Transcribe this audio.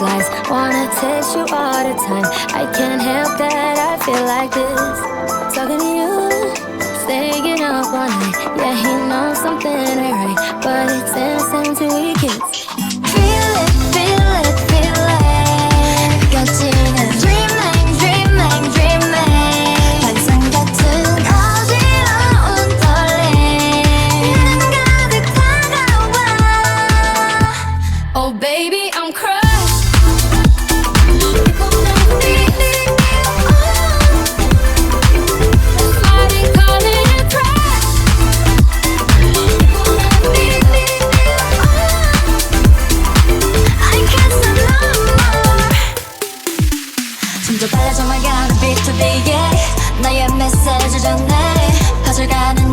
butterflies. Wanna taste you all the time. I can't help that I feel like this. Talking to you, staying up all night. Yeah, he knows something ain't right, but it's innocent till we kiss. Feel it, feel it, feel it. 겹치는 dreaming, dreaming, dreaming. 환상 같은 어지러운 떨림. 가득 다가와. Oh baby, I'm crushed. 좀 더 빨라져만 가는 B2B에 나의 메시지 전해 퍼져가는